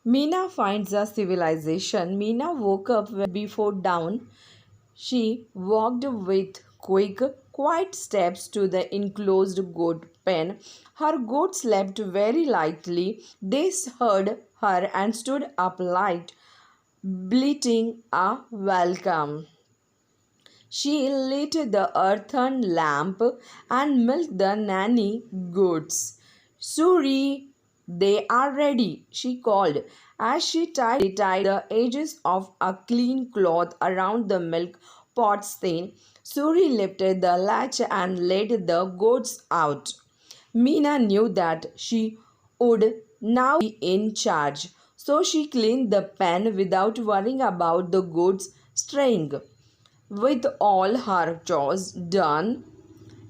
Meena finds a civilization. Meena woke up before dawn. She walked with quick, quiet steps to the enclosed goat pen. Her goats slept very lightly. They heard her and stood up light, bleating a welcome. She lit the earthen lamp and milked the nanny goats. Suri, they are ready, she called as she tied the edges of a clean cloth around the milk pot's thing. Suri lifted the latch and let the goats out. Meena knew that she would now be in charge, so she cleaned the pen without worrying about the goats straying. With all her chores done,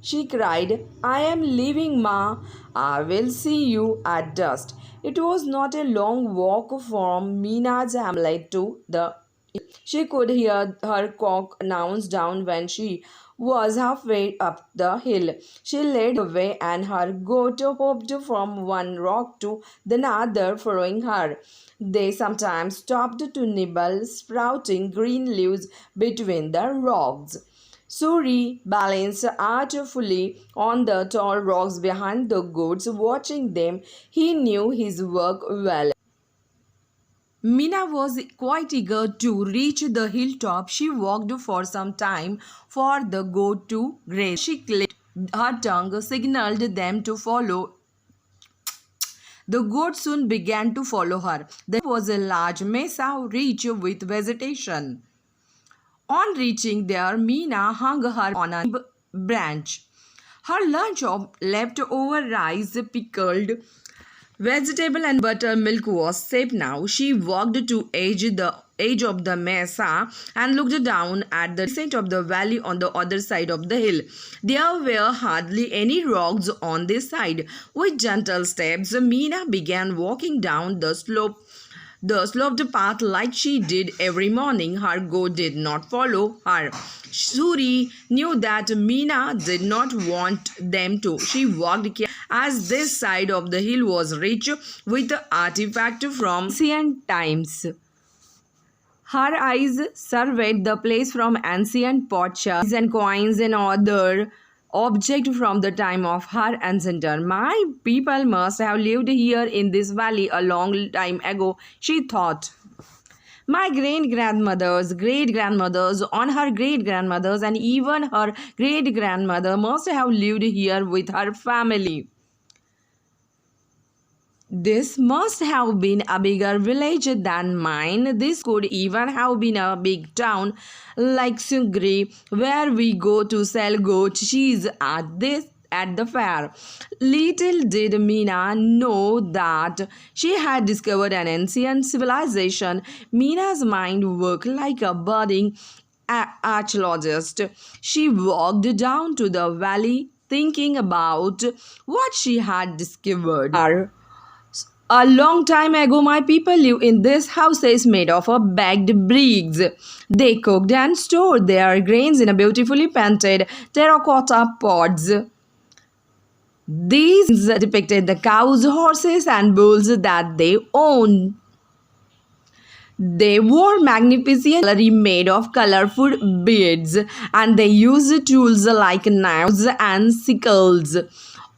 she cried, I am leaving, Ma. I will see you at dusk. It was not a long walk from Meena's hamlet to the she could hear her cock announce down when she was halfway up the hill. She led the way, and her goat hopped from one rock to the other, following her. They sometimes stopped to nibble sprouting green leaves between the rocks. Suri balanced artfully on the tall rocks behind the goats, watching them. He knew his work well. Mina was quite eager to reach the hilltop. She walked for some time for the goat to graze. She clicked her tongue, signaled them to follow. The goat soon began to follow her. There was a large mesa rich with vegetation. On reaching there, Meena hung her on a branch. Her lunch of leftover rice, pickled vegetable and buttermilk was safe now. She walked to the edge of the mesa and looked down at the descent of the valley on the other side of the hill. There were hardly any rocks on this side. With gentle steps, Meena began walking down the sloped path like she did every morning. Her goat did not follow her. Suri knew that Meena did not want them to. She walked carefully as this side of the hill was rich with artifacts from ancient times. Her eyes surveyed the place from ancient potsherds and coins and other objects from the time of her ancestor. My people must have lived here in this valley a long time ago, she thought. My great-grandmothers, great-grandmothers, on her great-grandmothers, and even her great-grandmother must have lived here with her family. This must have been a bigger village than mine. This could even have been a big town like Sungri, where we go to sell goat cheese at the fair. Little did Meena know that she had discovered an ancient civilization. Meena's mind worked like a budding archaeologist. She walked down to the valley thinking about what she had discovered. A long time ago, my people lived in these houses made of baked bricks. They cooked and stored their grains in a beautifully painted terracotta pots. These depicted the cows, horses, and bulls that they owned. They wore magnificent jewelry made of colorful beads, and they used tools like knives and sickles.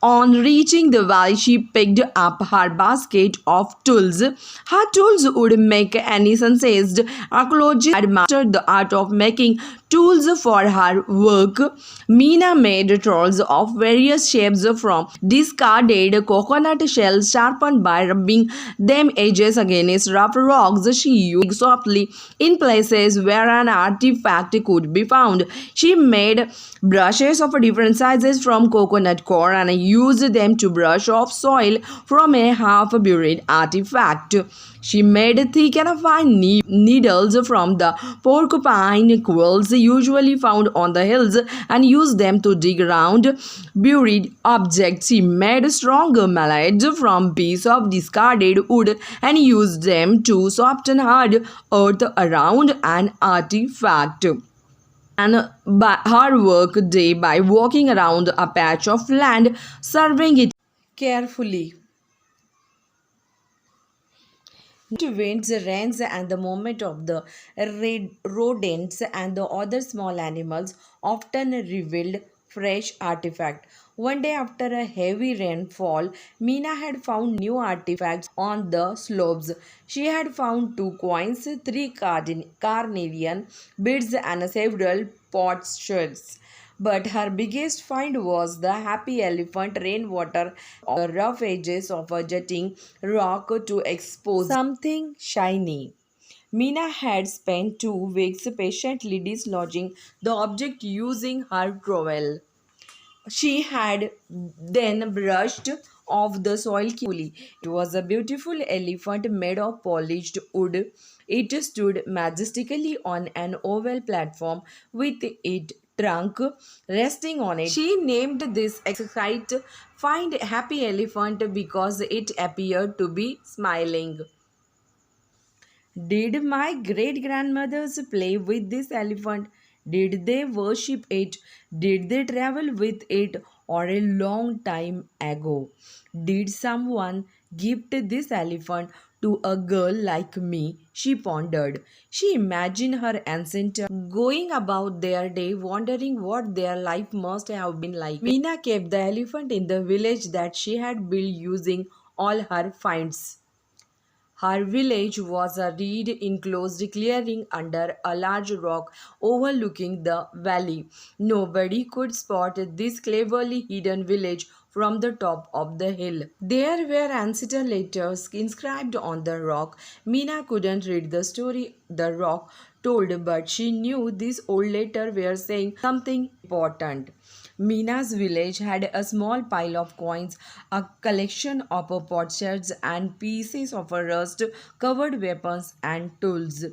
On reaching the valley, she picked up her basket of tools. Her tools would make any sensed archaeologist had mastered the art of making tools for her work. Meena made tools of various shapes from discarded coconut shells sharpened by rubbing them edges against rough rocks. She used softly in places where an artifact could be found. She made brushes of different sizes from coconut core and used them to brush off soil from a half-buried artifact. She made thick and fine needles from the porcupine quills usually found on the hills and used them to dig around buried objects. She made stronger mallets from pieces of discarded wood and used them to soften hard earth around an artifact. And by her work day by walking around a patch of land, surveying it carefully. winds, rains, and the movement of the rodents and the other small animals often revealed fresh artifacts. One day after a heavy rainfall, Meena had found new artifacts on the slopes. She had found two coins, three carnelian beads, and several potsherds. But her biggest find was the happy elephant rainwater on the rough edges of a jutting rock to expose something shiny. Meena had spent 2 weeks patiently dislodging the object using her trowel. She had then brushed off the soil carefully. It was a beautiful elephant made of polished wood. It stood majestically on an oval platform with its trunk resting on it. She named this exquisite find Happy Elephant because it appeared to be smiling. Did my great grandmothers play with this elephant? Did they worship it? Did they travel with it? Or a long time ago? Did someone gift this elephant to a girl like me? She pondered. She imagined her ancestors going about their day wondering what their life must have been like. Meena kept the elephant in the village that she had built using all her finds. Her village was a reed enclosed clearing under a large rock overlooking the valley. Nobody could spot this cleverly hidden village from the top of the hill. There were ancestor letters inscribed on the rock. Meena couldn't read the story the rock told, but she knew these old letters were saying something important. Meena's village had a small pile of coins, a collection of potsherds, and pieces of rust covered weapons and tools.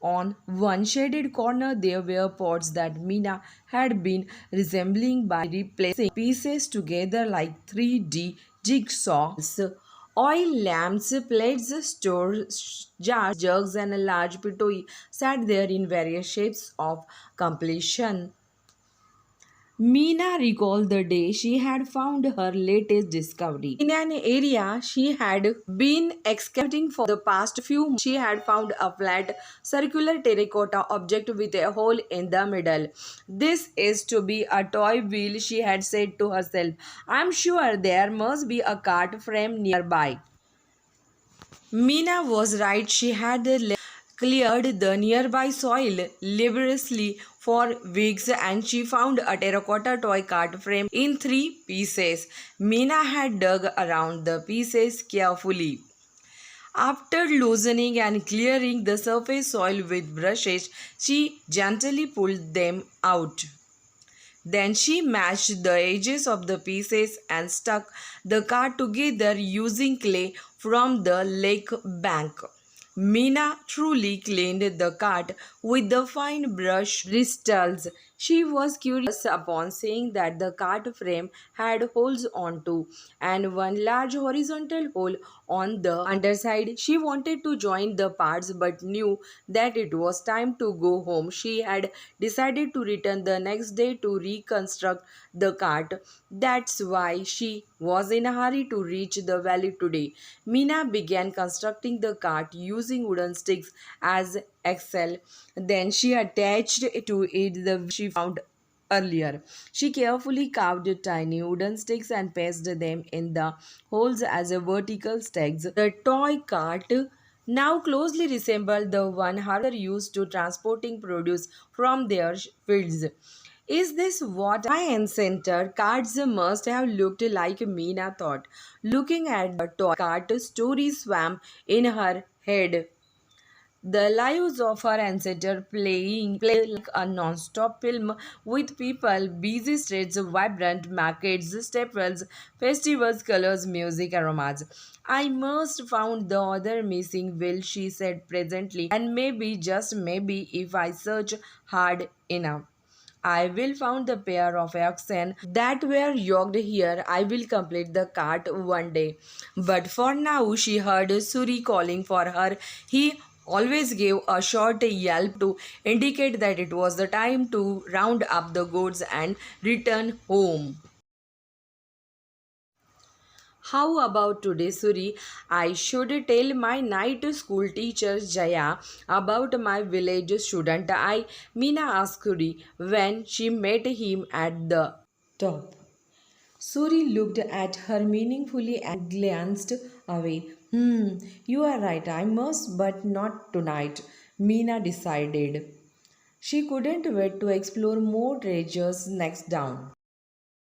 On one shaded corner, there were pots that Meena had been resembling by replacing pieces together like 3D jigsaw. Oil lamps, plates, stores, jars, jugs, and a large pitoi sat there in various shapes of completion. Meena recalled the day she had found her latest discovery. In an area she had been excavating for the past few months, she had found a flat, circular terracotta object with a hole in the middle. This is to be a toy wheel, she had said to herself. I'm sure there must be a cart frame nearby. Meena was right. She had cleared the nearby soil laboriously for weeks and she found a terracotta toy cart frame in 3 pieces. Meena had dug around the pieces carefully. After loosening and clearing the surface soil with brushes, she gently pulled them out. Then she matched the edges of the pieces and stuck the card together using clay from the lake bank. Meena truly cleaned the cart with the fine brush bristles. She was curious upon seeing that the cart frame had holes on two and one large horizontal hole on the underside. She wanted to join the parts but knew that it was time to go home. She had decided to return the next day to reconstruct the cart. That's why she was in a hurry to reach the valley today. Meena began constructing the cart using wooden sticks as axle. Then she attached to it the she found earlier. She carefully carved tiny wooden sticks and placed them in the holes as a vertical stakes. The toy cart now closely resembled the one her used to transporting produce from their fields. Is this what my ancestor cards must have looked like? Meena thought. Looking at the toy cart, story swam in her head. The lives of her ancestors play like a non-stop film with people, busy streets, vibrant markets, staples, festivals, colors, music, aromas. I must found the other missing will, she said presently, and maybe, just maybe, if I search hard enough. I will found the pair of oxen that were yoked here. I will complete the cart one day. But for now, she heard Suri calling for her. He always gave a short yelp to indicate that it was the time to round up the goods and return home. How about today, Suri? I should tell my night school teacher Jaya about my village student. Meena asked Suri when she met him at the top. Suri looked at her meaningfully and glanced away. You are right, I must, but not tonight, Meena decided. She couldn't wait to explore more treasures next down.